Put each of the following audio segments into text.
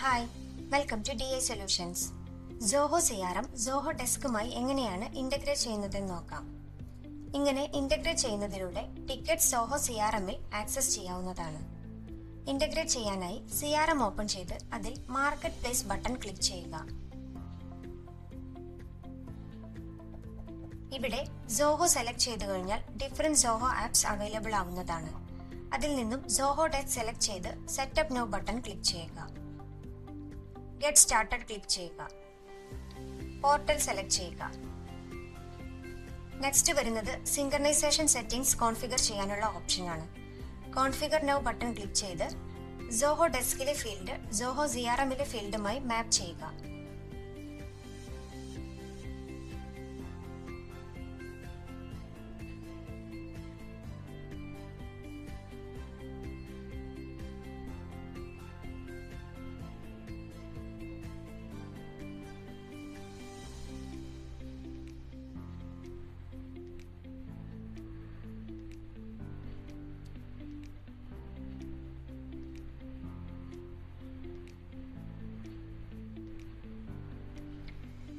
Hi, welcome to DI solutions. Zoho CRM Zoho ഡെസ്കുമായി എങ്ങനെയാണ് integrate ചെയ്യുന്നതെന്ന് നോക്കാം. ഇങ്ങനെ ഇന്റഗ്രേറ്റ് ചെയ്യുന്നതിലൂടെ ടിക്കറ്റ് സോഹോ CRMൽ ആക്സസ് ചെയ്യാവുന്നതാണ്. ഇന്റഗ്രേറ്റ് ചെയ്യാനായി CRM ഓപ്പൺ ചെയ്ത് അതിൽ മാർക്കറ്റ് പ്ലേസ് ബട്ടൺ ക്ലിക്ക് ചെയ്യുക. ഇവിടെ സോഹോ സെലക്ട് ചെയ്തു കഴിഞ്ഞാൽ ഡിഫറെന്റ് സോഹോ ആപ്സ് അവൈലബിൾ ആവുന്നതാണ്. അതിൽ നിന്നും സോഹോ ഡെസ്ക് സെലക്ട് ചെയ്ത് സെറ്റപ്പ് നൗ ബട്ടൺ ക്ലിക്ക് ചെയ്യുക. ഗെറ്റ് സ്റ്റാർട്ടഡ് ക്ലിക്ക് ചെയ്യുക. പോർട്ടൽ സെലക്ട് ചെയ്യുക. നെക്സ്റ്റ് വരുന്നത് സിങ്കർണൈസേഷൻ സെറ്റിംഗ്സ് കോൺഫിഗർ ചെയ്യാനുള്ള ഓപ്ഷനാണ്. കോൺഫിഗർ നൗ ബട്ടൺ ക്ലിക്ക് ചെയ്ത് സോഹോ ഡെസ്കിലെ ഫീൽഡ് സോഹോ CRMലെ ഫീൽഡുമായി മാപ്പ് ചെയ്യുക.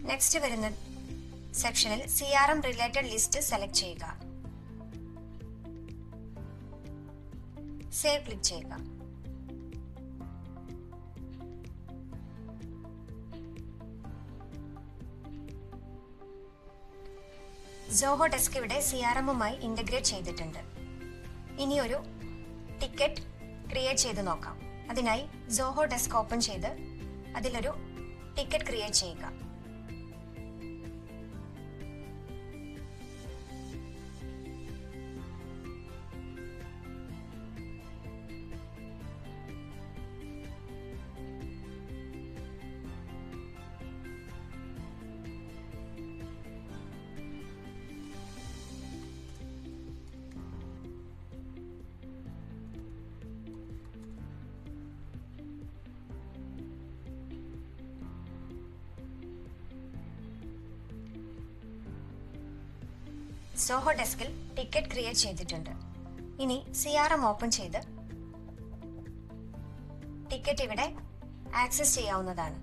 നെക്സ്റ്റ് വരുന്ന സെക്ഷനിൽ CRM റിലേറ്റഡ് ലിസ്റ്റ് സെലക്ട് ചെയ്യുക. സേവ് ക്ലിക്ക് ചെയ്യുക. സോഹോ ഡെസ്ക് ഇവിടെ CRMുമായി ഇന്റഗ്രേറ്റ് ചെയ്തിട്ടുണ്ട്. ഇനി ഒരു ടിക്കറ്റ് ക്രിയേറ്റ് ചെയ്ത് നോക്കാം. അതിനായി സോഹോ ഡെസ്ക് ഓപ്പൺ ചെയ്ത് അതിലൊരു ടിക്കറ്റ് ക്രിയേറ്റ് ചെയ്യുക. സോഹോ ഡെസ്കിൽ ടിക്കറ്റ് ക്രിയേറ്റ് ചെയ്തിട്ടുണ്ട്. ഇനി CRM ഓപ്പൺ ചെയ്ത് ടിക്കറ്റ് ഇവിടെ ആക്സസ് ചെയ്യാവുന്നതാണ്.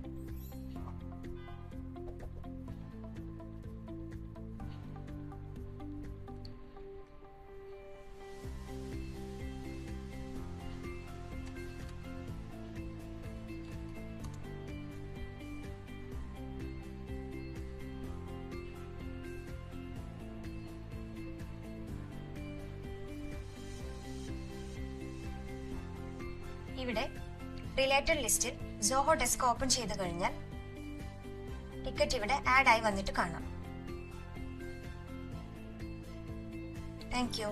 ഇവിടെ റിലേറ്റഡ് ലിസ്റ്റിൽ സോഹോ ഡെസ്ക് ഓപ്പൺ ചെയ്ത് കഴിഞ്ഞാൽ ടിക്കറ്റ് ഇവിടെ ആഡ് ആയി വന്നിട്ട് കാണാം. Thank you.